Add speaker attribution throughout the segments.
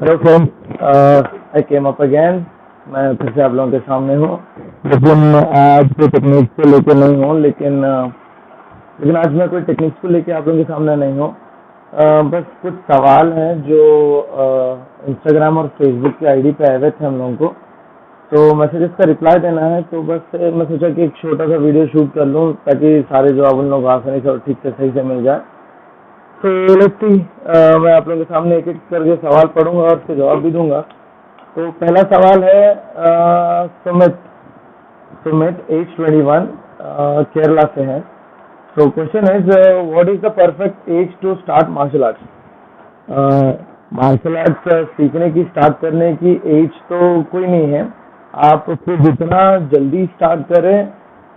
Speaker 1: Hello friends, आई came up again. मैं फिर से आप लोगों के सामने हूँ, लेकिन आज कोई टेक्निक्स को लेके नहीं हूँ। लेकिन आज मैं कोई टेक्निक्स को लेके आप लोगों के सामने नहीं हूँ। बस कुछ सवाल हैं जो इंस्टाग्राम और फेसबुक की आईडी पे आए हुए थे हम लोगों को, तो मैसेजेस का रिप्लाई देना है। तो बस मैं सोचा कि एक छोटा सा वीडियो शूट कर लूँ ताकि सारे जवाब उन लोग आसानी से और ठीक से सही से मिल जाए। तो लेट्स सी, मैं आप लोगों के सामने एक एक करके सवाल पढ़ूंगा और उसके जवाब भी दूंगा। तो पहला सवाल है सुमित सुमित एज 21, केरला से है। तो question is, what is the perfect age to start martial arts? Martial arts सीखने की, स्टार्ट करने की एज तो कोई नहीं है। आप उसको जितना जल्दी स्टार्ट करें,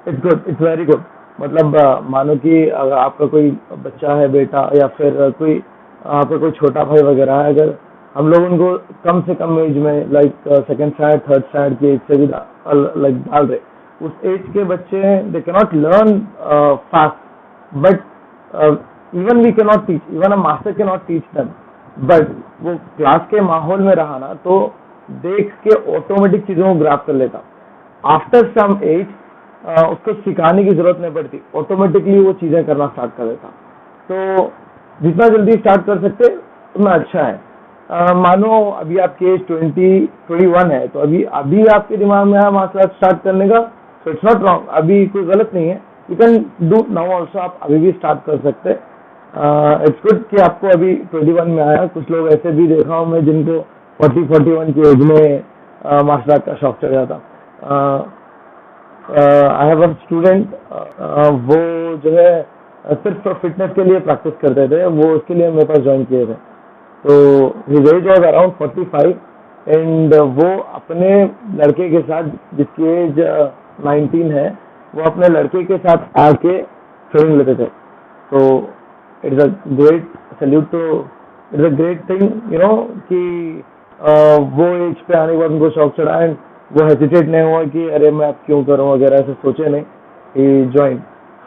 Speaker 1: it's good, it's very good. मतलब मानो कि अगर आपका कोई बच्चा है, बेटा, या फिर कोई आपका कोई छोटा भाई वगैरह है, अगर हम लोग उनको कम से कम एज में, like second standard, third standard की एज से भी लाइक डाल रहे, उस एज के बच्चे they can not learn fast, but even we can not teach, even a master can not teach them. But वो क्लास के माहौल में रहा ना, तो देख के ऑटोमेटिक चीजों को ग्रैब कर लेता। आफ्टर सम एज उसको सिखाने की जरूरत नहीं पड़ती, ऑटोमेटिकली वो चीजें करना स्टार्ट कर देता। तो जितना जल्दी स्टार्ट कर सकते उतना अच्छा है। मानो अभी आपकी एज 21 है, तो अभी आपके दिमाग में है मार्शल आर्ट स्टार्ट करने का, तो इट्स नॉट रॉन्ग, अभी कोई गलत नहीं है। You can do now also, आप अभी भी स्टार्ट कर सकते। इट्स गुड कि आपको अभी 21 में आया। कुछ लोग ऐसे भी देखा हूँ मैं जिनको 41 की एज में मार्शल आर्ट का शौक चढ़ जाता। आई हैव अ स्टूडेंट, वो जो है सिर्फ फिटनेस के लिए प्रैक्टिस करते थे, वो उसके लिए मेरे पास ज्वाइन किए थे। तो his age was around 45 and वो अपने लड़के के साथ, जिसकी एज 19 है, वो अपने लड़के के साथ आके ट्रेनिंग लेते थे। तो इट्स अ ग्रेट सल्यूट, तो it's a great thing, you know, कि वो एज पे आने के बाद उनको शौक चढ़ा एंड वो हेजिटेट नहीं हुआ कि अरे मैं अब क्यों करूं वगैरह, ऐसे सोचे नहीं, कि ज्वाइन।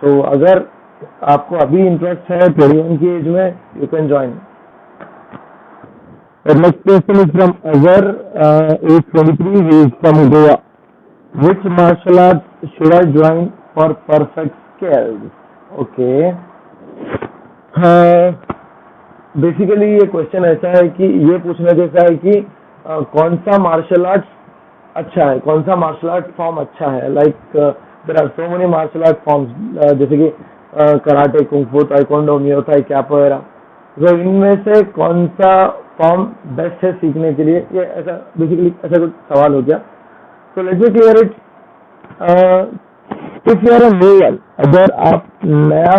Speaker 1: तो अगर आपको अभी इंटरेस्ट है 21 की एज में, you can join. Next question is from Azhar, age 23, he is from Goa. Which martial arts should I join for perfect skills? Okay. Basically ये क्वेश्चन ऐसा है कि ये पूछने जैसा है कि कौन सा मार्शल आर्ट्स अच्छा है, कौन सा मार्शल आर्ट फॉर्म अच्छा है। Like there are so many martial art forms, जैसे कि karate, kung fu, taekwondo, muay Thai, capoeira वगैरह। तो इनमें से कौन सा फॉर्म बेस्ट है सीखने के लिए, ये ऐसा बेसिकली ऐसा कुछ सवाल हो गया। तो let me clear it. If you are a newer, अगर आप नया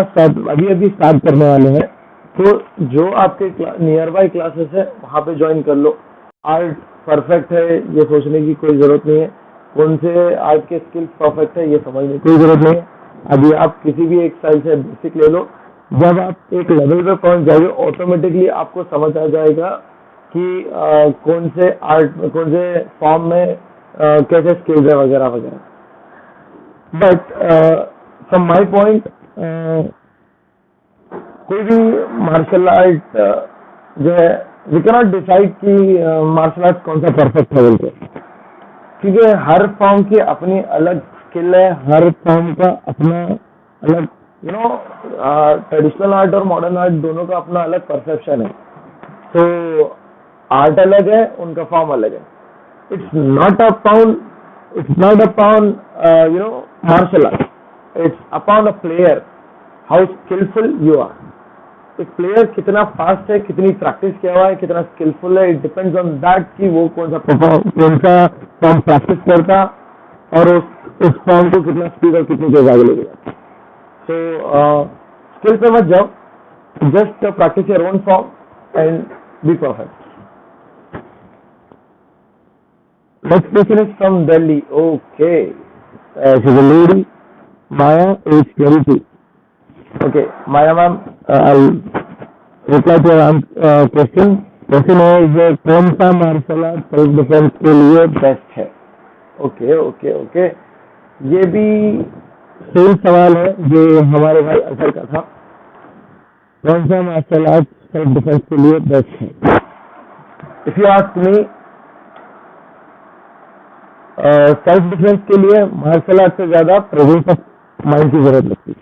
Speaker 1: अभी स्टार्ट करने वाले हैं, तो जो आपके नियर बाई क्लासेस है वहाँ पे ज्वाइन कर लो। आर्ट परफेक्ट है ये सोचने की कोई जरूरत नहीं है, कौन से आर्ट के स्किल्स परफेक्ट है ये समझने की कोई जरूरत नहीं है। अभी आप किसी भी एक स्टाइल से बेसिक ले लो, जब आप एक लेवल पे पहुंच जाओगे, ऑटोमेटिकली आपको समझ आ जाएगा कि कौन से आर्ट, कौन से फॉर्म में कैसे स्किल्स है वगैरह वगैरह। बट फ्रॉम माई पॉइंट, कोई भी मार्शल आर्ट जो है, वी कैन नॉट डिसाइड कि मार्शल आर्ट कौन सा परफेक्ट है बोलते, क्योंकि हर फॉर्म की अपनी अलग स्किल है, हर फॉर्म का अपना अलग, यू नो, ट्रेडिशनल आर्ट और मॉडर्न आर्ट दोनों का अपना अलग परसेप्शन है। तो आर्ट अलग है, उनका फॉर्म अलग है। It's not upon you know martial art, it's upon a player, how skilful you are. एक प्लेयर कितना फास्ट है, कितनी प्रैक्टिस किया हुआ है, कितना स्किलफुल है, इट डिपेंड्स ऑन दैट कि वो कौन सा फॉर्म प्रैक्टिस करता और उस फॉर्म को कितना स्पीड और कितनी तेज आगे लेगा। सो स्किल पे मत जाओ, just practice your own form and be perfect. Next question is from Delhi. Okay, she is a lady, Maya, age 22. Okay, Maya ma'am, I'll reply to your question. Question is, कौन सा martial art self defence के लिए best है? Okay okay okay, ये भी same सवाल है जो हमारे भाई अजहर का था। कौन सा मार्शल आर्ट सेल्फ डिफेंस के लिए बेस्ट है? If you ask me, self defence के लिए मार्शल आर्ट से ज्यादा प्रेजेंस ऑफ माइंड की जरूरत लगती है।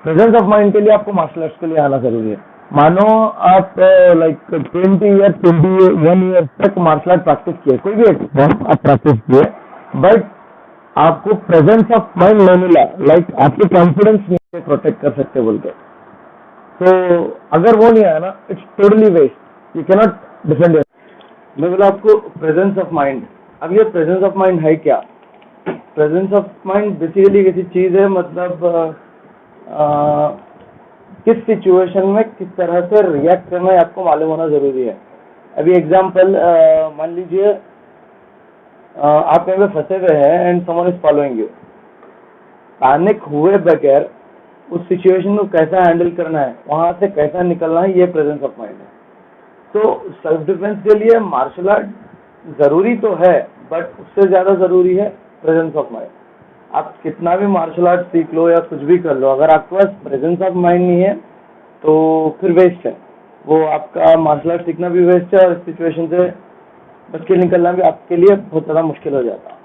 Speaker 1: प्रेजेंस ऑफ माइंड के लिए आपको मार्शल आर्ट्स के लिए आना जरूरी है। मानो आप लाइक 20 ईयर 21 ईयर तक मार्शल आर्ट प्रैक्टिस किए, कोई भी एक फॉर्म आप प्रैक्टिस किए, बट आपको प्रेजेंस ऑफ माइंड नहीं मिला, लाइक आपके कॉन्फिडेंस नहीं प्रोटेक्ट कर सकते बोल के, तो अगर वो नहीं आया ना, it's totally waste, you cannot defend your. मैं बोला आपको प्रेजेंस ऑफ माइंड। अब ये प्रेजेंस ऑफ माइंड है क्या? प्रेजेंस ऑफ माइंड बेसिकली कैसी चीज है, मतलब किस सिचुएशन में किस तरह से रिएक्ट करना है आपको मालूम होना जरूरी है। अभी एग्जांपल मान लीजिए आप कहीं पे फंसे हुए हैं and someone is following you. Panic हुए बगैर उस सिचुएशन को कैसा हैंडल करना है, वहां से कैसा निकलना है, ये प्रेजेंस ऑफ माइंड है। तो सेल्फ डिफेंस के लिए मार्शल आर्ट जरूरी तो है, बट उससे ज्यादा जरूरी है प्रेजेंस ऑफ माइंड। आप कितना भी मार्शल आर्ट सीख लो या कुछ भी कर लो, अगर आपके पास प्रेजेंस ऑफ माइंड नहीं है तो फिर वेस्ट है। वो आपका मार्शल आर्ट सीखना भी वेस्ट है और इस सिचुएशन से बच के निकलना भी आपके लिए बहुत ज़्यादा मुश्किल हो जाता है।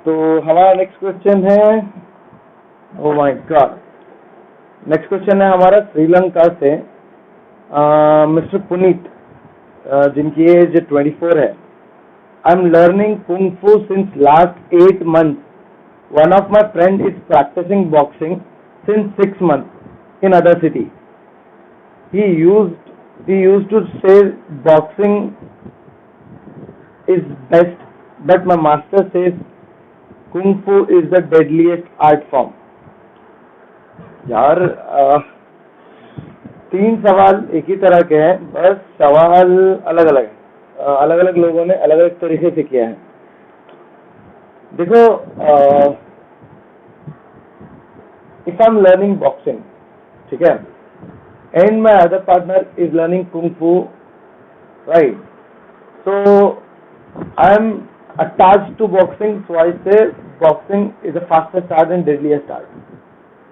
Speaker 1: तो हमारा नेक्स्ट क्वेश्चन है, oh my God, next question है हमारा श्रीलंका से मिस्टर पुनीत, जिनकी एज 24 है। आई एम लर्निंग कुंग फू since last 8 months. One of my friend is practicing boxing since 6 months in other city. He used to say boxing is best, but my master says kung fu is the deadliest art form. यार 3 सवाल एक ही तरह के हैं, बस सवाल अलग अलग है। अलग अलग लोगों ने अलग अलग तरीके से किया है। देखो, if I am learning boxing, ठीक है, and my other partner is learning kung fu, right, so I am attached to boxing, so I say boxing is the fastest art and deadliest art.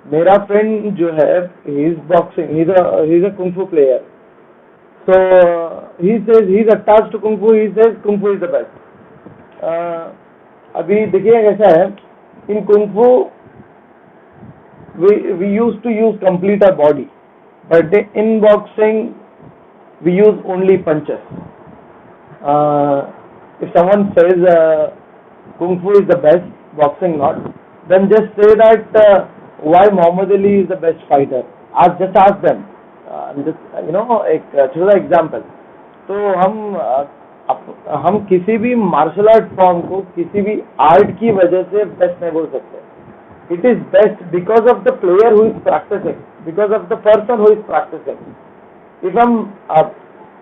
Speaker 1: मेरा friend जो है, he is boxing, he is a kung fu player, so he says he is attached to kung fu, he says kung fu is the best. अभी देखिए कैसा है, in kung fu we used to use complete our body, but in boxing we use only punches. If someone says kung fu is the best, boxing not, then just say that why Muhammad Ali is the best fighter. Just ask them. एक छोटा example. तो हम किसी भी martial art form को किसी भी art की वजह से बेस्ट नहीं बोल सकते। It is best because of the player who is practising, because of the person who is practising. If I am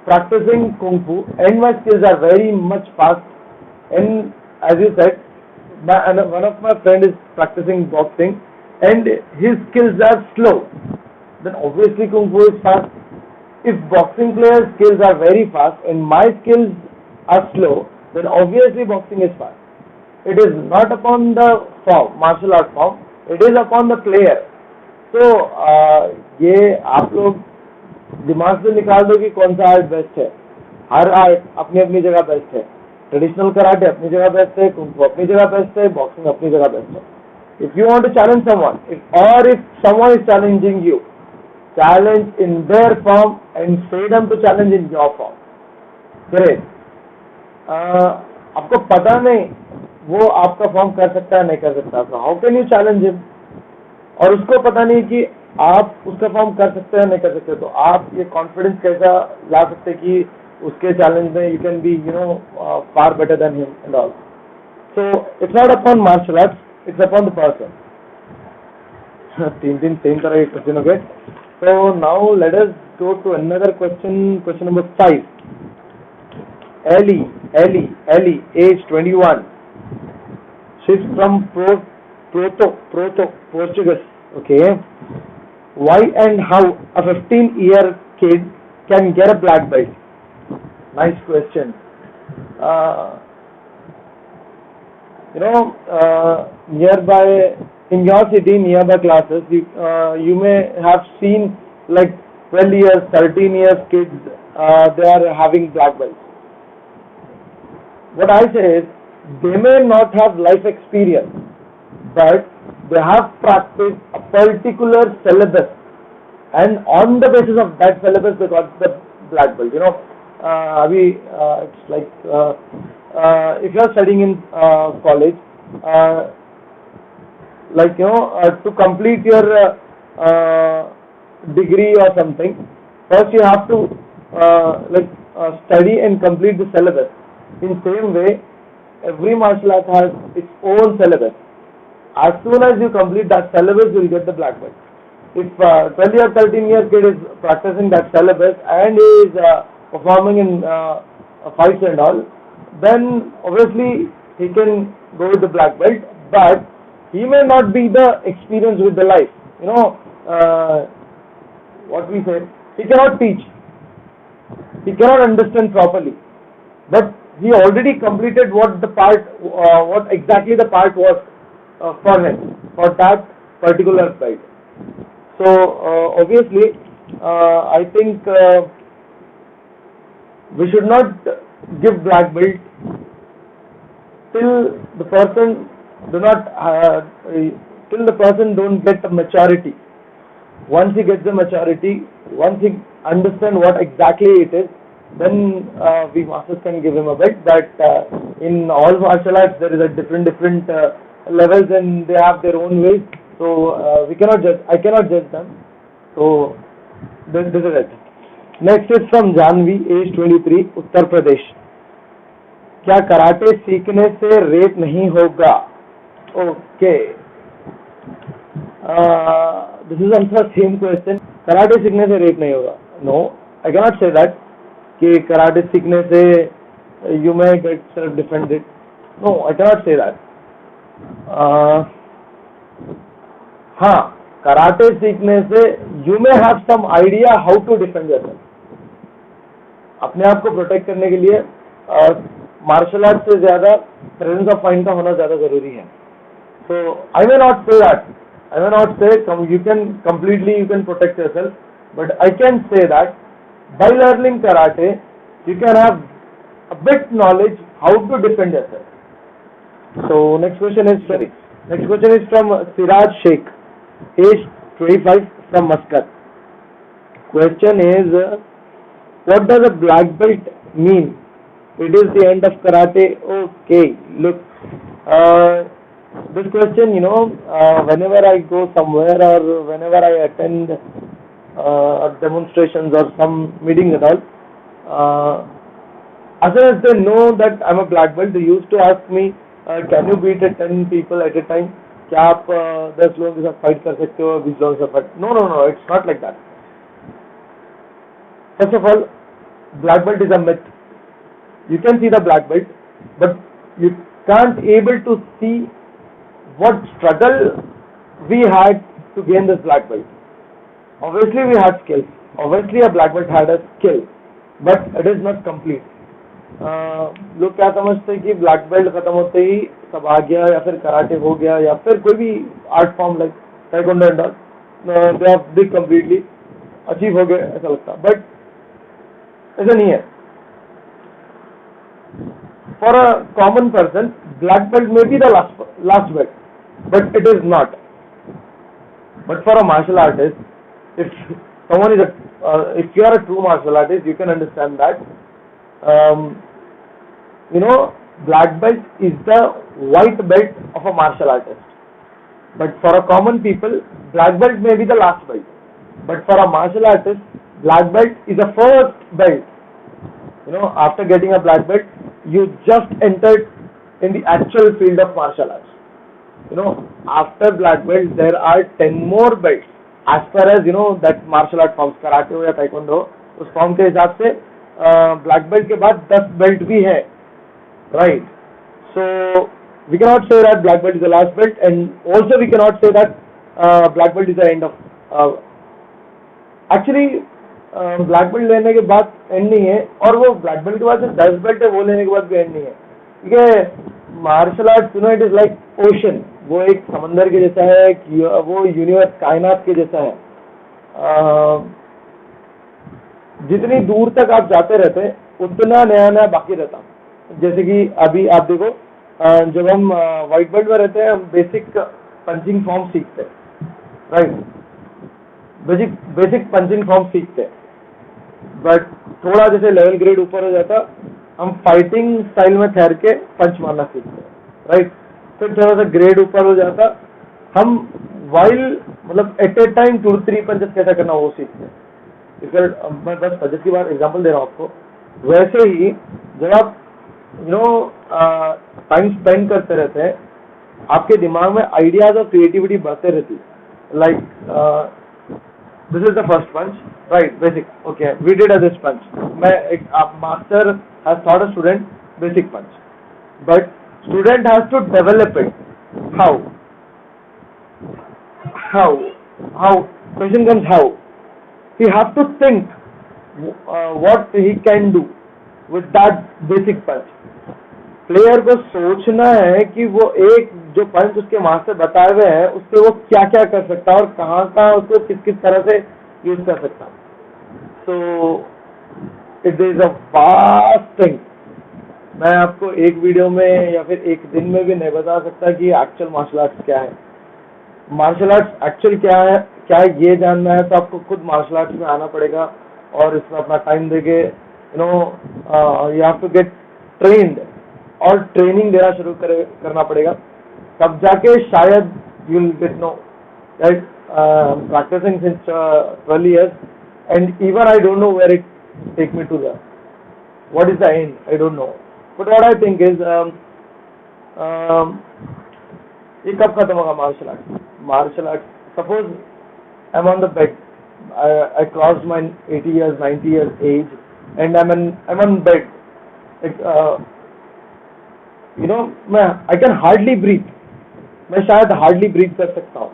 Speaker 1: practicing kung fu and my skills are very much fast, and as you said, one of my friend is practicing boxing and his skills are slow, then obviously kung fu is fast. If boxing players skills are very fast and my skills are slow, then obviously boxing is fast. It is not upon the form, martial art form, it is upon the player. So ये आप लोग दिमाग से निकाल दो कि कौन सा आर्ट बेस्ट है। हर आर्ट अपनी अपनी जगह बेस्ट है। ट्रेडिशनल कराटे अपनी जगह बेस्ट है, कुंग फू अपनी जगह बेस्ट है, बॉक्सिंग अपनी जगह बेस्ट है। If you want to challenge someone, if someone is challenging you, challenge in their form and say them to challenge in your form. Great. आपको पता नहीं वो आपका फॉर्म कर सकता है नहीं कर सकता, तो how can you challenge him? और उसको पता नहीं कि आप उसका फॉर्म कर सकते हैं नहीं कर सकते, तो आप ये कॉन्फिडेंस कैसा ला सकते हैं कि उसके चैलेंज में you can be far better than him and all. So it's not upon martial arts, it's upon the person. तीन same तरह के क्वेश्चन हो गए। So now let us go to another question number 5. Ellie, age 21. She's from Portugal. Okay. Why and how a 15-year kid can get a black belt? Nice question. Nearby in your city nearby classes, you may have seen like 12 years, 13 years kids, they are having black belts. What I say is, they may not have life experience, but they have practiced a particular syllabus, and on the basis of that syllabus, they got the black belt. It's like if you are studying in college, to complete your degree or something, first you have to study and complete the syllabus. In same way, every martial art has its own syllabus. As soon as you complete that syllabus, you will get the black belt. If 12 or 13 year kid is practicing that syllabus and is performing in fights and all, then obviously he can go with the black belt, but he may not be the experience with the life. What we say, he cannot teach, he cannot understand properly, but he already completed what exactly the part was for him, for that particular fight. So obviously, I think we should not give black belt till the person don't get the maturity. Once he gets the maturity, once he understands what exactly it is, then we masters can give him a belt. But in all martial arts, there is a different levels, and they have their own ways. So we cannot judge. I cannot judge them. So this is it. Next is from Janvi, age 23, Uttar Pradesh. क्या karate सीखने से rape नहीं होगा? Okay. This is also the same question. Karate सीखने से rape नहीं होगा? No, I cannot say that. कि कराटे सीखने से you may get self-defended. No, I cannot say that. हाँ, कराटे सीखने से you may have some idea how to defend yourself. अपने आप को प्रोटेक्ट करने के लिए मार्शल आर्ट से ज्यादा प्रेजेंस ऑफ माइंड का होना ज्यादा जरूरी है. So I may not say that. I may not say you can protect yourself, but I can say that by learning karate, you can have a bit knowledge how to defend yourself. So next question is from Siraj Sheikh, age 25, from Muscat. Question is, what does a black belt mean? It is the end of karate. Okay, look, this question, whenever I go somewhere or whenever I attend demonstrations or some meetings and all, as soon as they know that I'm a black belt, they used to ask me, can you beat 10 people at a time? क्या आप 10 लोगों के साथ fight कर सकते हो, 20 लोगों के साथ fight? No, it's not like that. First of all, black belt is a myth. You can see the black belt, but you can't able to see what struggle we had to gain this black belt. Obviously we had skills. Obviously a black belt had a skill, but it is not complete. लोग क्या समझते हैं कि black belt खत्म होते ही सब आ गया, या फिर कराटे हो गया, या फिर कोई भी art form like taekwondo and all, they have been completely achieve हो गए, ऐसा लगता. बट ऐसा नहीं है. For a common person, black belt may be the last belt, but it is not. But for a martial artist, if someone is if you are a true martial artist, you can understand that. Black belt is the white belt of a martial artist. But for a common people, black belt may be the last belt. But for a martial artist, black belt is the first belt. After getting a black belt, you just entered in the actual field of martial arts. After black belt, there are 10 more belts. As far as that martial art forms, karate हो या taekwondo हो, उस form के हिसाब से black belt के बाद 10 belt भी है, right? So we cannot say that black belt is the last belt, and also we cannot say that black belt is the end of. Actually black belt लेने के बाद एंड नहीं है, और वो ब्लैक बेल्ट के बाद जो 10 बेल्ट है वो लेने के बाद भी एंड नहीं है. ठीक है, martial arts it is like ocean. वो एक समंदर के जैसा है कि वो यूनिवर्स कायनात के जैसा है। जितनी दूर तक आप जाते रहते उतना नया नया बाकी रहता। जैसे कि अभी आप देखो, जब हम व्हाइट बेल्ट में रहते हैं हम बेसिक पंचिंग फॉर्म सीखते हैं, right. Basic basic punching form सीखते हैं, बट थोड़ा जैसे लेवल ग्रेड ऊपर हो जाता हम फाइटिंग स्टाइल में ठहर के पंच मारना सीखते हैं, राइट। फिर थोड़ा सा ग्रेड ऊपर हो जाता हम वाइल मतलब एट ए टाइम 2-3 पंचेस कैसा करना वो सीखते हैं। मैं बस पंचेस की बात एग्जांपल दे रहा हूँ आपको। वैसे ही जब आप टाइम स्पेंड करते रहते हैं आपके दिमाग में आइडियाज और क्रिएटिविटी बढ़ते रहती है। Like this is the first punch, right? Basic. Okay, we did this punch. Master has taught a student basic punch, but student has to develop it. How? How? Question comes how? He has to think what he can do with that basic punch. Player को सोचना है कि वो एक जो पंच उसके master बताए हुए हैं उससे वो क्या क्या कर सकता है और कहाँ कहाँ उसको किस किस तरह से यूज कर सकता है। So it is a vast thing. मैं आपको एक वीडियो में या फिर एक दिन में भी नहीं बता सकता कि एक्चुअल मार्शल आर्ट्स क्या है। मार्शल आर्ट्स एक्चुअल क्या है ये जानना है तो आपको खुद मार्शल आर्ट्स में आना पड़ेगा और इसमें अपना टाइम देके you have to get trained और ट्रेनिंग देना शुरू करना पड़ेगा, तब जाके शायद you will get know. Right, practising since 12 years and even I don't know where it take me to the what is the end, I don't know, but what I think is ये कब खत्म होगा martial art? Suppose I am on the bed, I crossed my 80 years 90 years age and I'm on bed, मैं I can hardly breathe, मैं शायद hardly breathe कर सकता हूँ।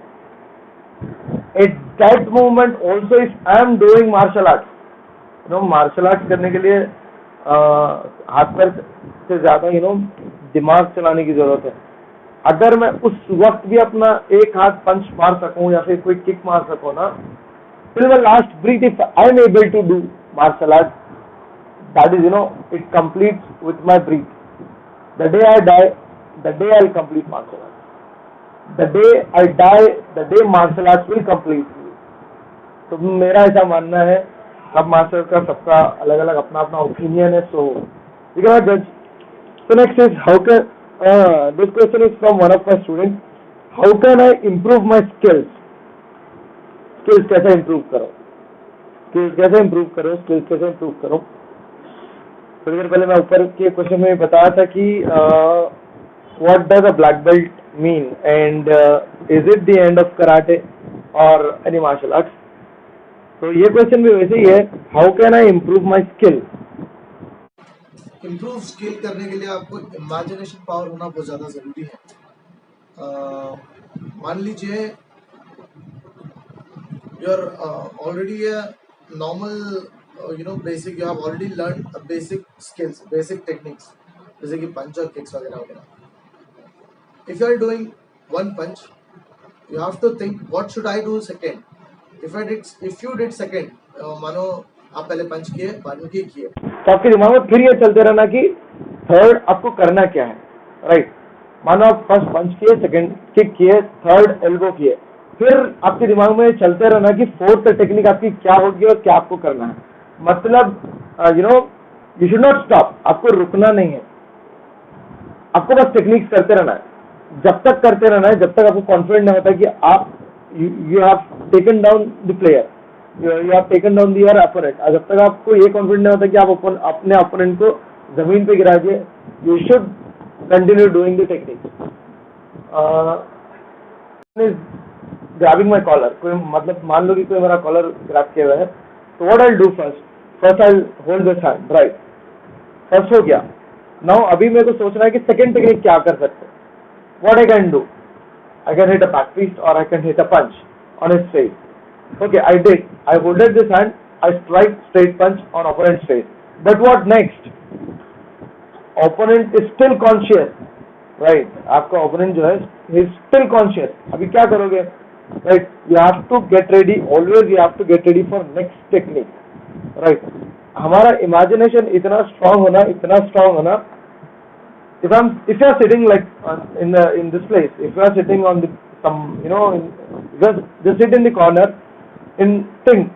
Speaker 1: At that moment also if I am doing martial arts, martial arts करने के लिए हाथ पैर से ज्यादा दिमाग चलाने की जरूरत है। अगर मैं उस वक्त भी अपना एक हाथ पंच मार सकूं या फिर कोई किक मार सकूं ना, फिर मैं last breath if I am able to do martial art, that is it completes with my breath. The day I die, the day I'll complete martial arts. The day I die, the day martial arts will complete me. तो मेरा ऐसा मानना है। सब master का सबका अलग अलग अपना अपना ओपिनियन है, सो you cannot judge. So next is how can this question is from one of my students. How can I improve my skills? Skills कैसे improve करो? Skills कैसे improve करो? थोड़ी देर पहले मैं ऊपर के क्वेश्चन में बताया था कि what does a black belt mean and is it the end of karate और एनी मार्शल आर्ट्स। तो ये क्वेश्चन भी वैसे ही है, how can I improve my skill?
Speaker 2: Improve skill करने के लिए आपको इमेजिनेशन पावर होना बहुत ज़्यादा ज़रूरी है। मान लीजिए you are already a normal basic, you have already learned a basic skills, basic techniques, जैसे कि पंच और किक्स वगैरह वगैरह। if you are doing one punch, you have to think what should I do second. if you did second, मानो आप पहले पंच किए बाद में किक किए,
Speaker 1: तो आपके दिमाग में फिर ये चलते रहना कि थर्ड आपको करना क्या है, राइट। मानो आप फर्स्ट पंच किए, सेकंड किक किए, थर्ड एल्बो किए, फिर आपके दिमाग में चलते रहना कि फोर्थ टेक्निक आपकी क्या होगी और क्या आपको करना है। मतलब यू शुड नॉट स्टॉप, आपको रुकना नहीं है, आपको बस टेक्निक्स करते रहना है। जब तक करते रहना है जब तक आपको कॉन्फिडेंट नहीं होता कि आप you have taken down the player, you have taken down your opponent. जब तक आपको ये कॉन्फिडेंट नहीं होता कि आप अपने अपोनेंट को जमीन पे गिरा दिए, you should continue doing the techniques. Grabbing my collar, कोई मतलब मान लो कि कोई मेरा कॉलर ग्रैब किया हुआ है, तो what I do first I hold this hand, right. First हो गया। नाउ अभी मेरे को सोचना है कि सेकंड टेक्निक क्या कर सकते हैं। What I can do, I can hit a back fist और I can hit a punch on his face. Okay, I holded this hand, I strike straight punch on opponent face, but what next? Opponent is still conscious, right. आपका opponent जो है he is still conscious. अभी क्या करोगे? Right, you have to get ready, always you have to get ready for next technique. Right, हमारा imagination इतना strong होना, if you are sitting like in this place, if you are sitting on the some, you know, just sit in the corner and think.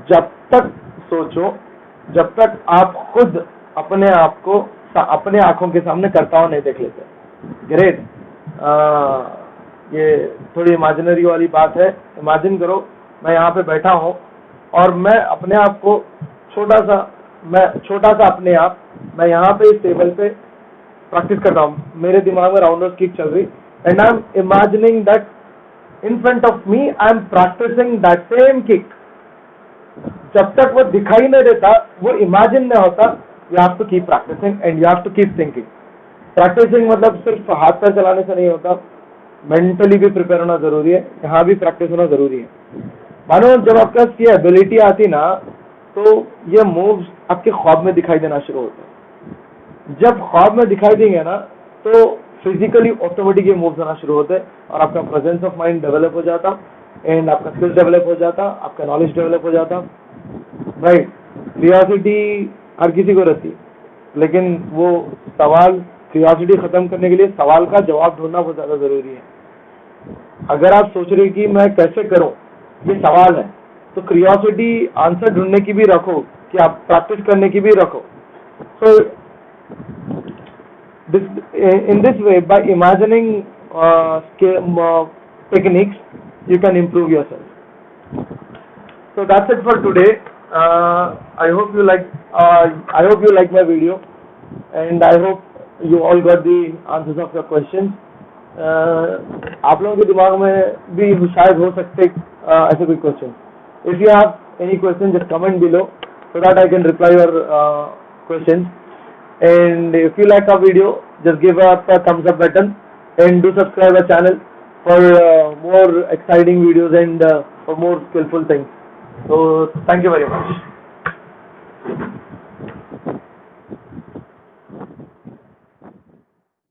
Speaker 1: जब तक सोचो, जब तक आप खुद अपने आप को अपने आंखों के सामने करता हुआ नहीं देख लेते. ग्रेट. ये थोड़ी इमेजिनरी वाली बात है. इमेजिन करो मैं यहाँ पे बैठा हूँ और मैं अपने आप को छोटा सा अपने आप मैं यहाँ पे इस टेबल पे प्रैक्टिस कर रहा हूँ. मेरे दिमाग में राउंडर्स किक चल रही and I am imagining that in front of me I am practising that same kick. जब तक वो दिखाई नहीं देता, वो इमेजिन नहीं होता, you have to keep practising and you have to keep thinking. Practising मतलब सिर्फ हाथ पैर चलाने से नहीं होता, मेंटली भी प्रिपेयर होना जरूरी है, यहाँ भी प्रैक्टिस होना जरूरी है. मानो जब आपके पास ये एबिलिटी आती ना, तो ये मूव्स आपके ख्वाब में दिखाई देना शुरू होते हैं. जब ख्वाब में दिखाई देंगे ना, तो फिजिकली ऑटोमेटिक ये मूव्स आना शुरू होते हैं और आपका प्रेजेंस ऑफ माइंड डेवलप हो जाता एंड आपका स्किल्स डेवलप हो जाता, आपका नॉलेज डेवलप हो जाता. राइट. क्यूरियोसिटी हर किसी को रहती है, लेकिन वो सवाल क्यूरियोसिटी खत्म करने के लिए सवाल का जवाब ढूंढना बहुत ज्यादा जरूरी है. अगर आप सोच रहे कि मैं कैसे करूं, ये सवाल है, तो क्यूरियोसिटी आंसर ढूंढने की भी रखो कि आप प्रैक्टिस करने की भी रखो. सो in this way, by imagining techniques, you can improve yourself. So that's it for today. I hope you like my video, and I hope you all got the answers of your questions. आप लोगों के दिमाग में भी शायद हो सकते ऐसे कोई question. If you have any questions, just comment below so that I can reply your questions. And if you like our video, just give us a thumbs up button and do subscribe our channel for more exciting videos and for more skillful things. So thank you very much.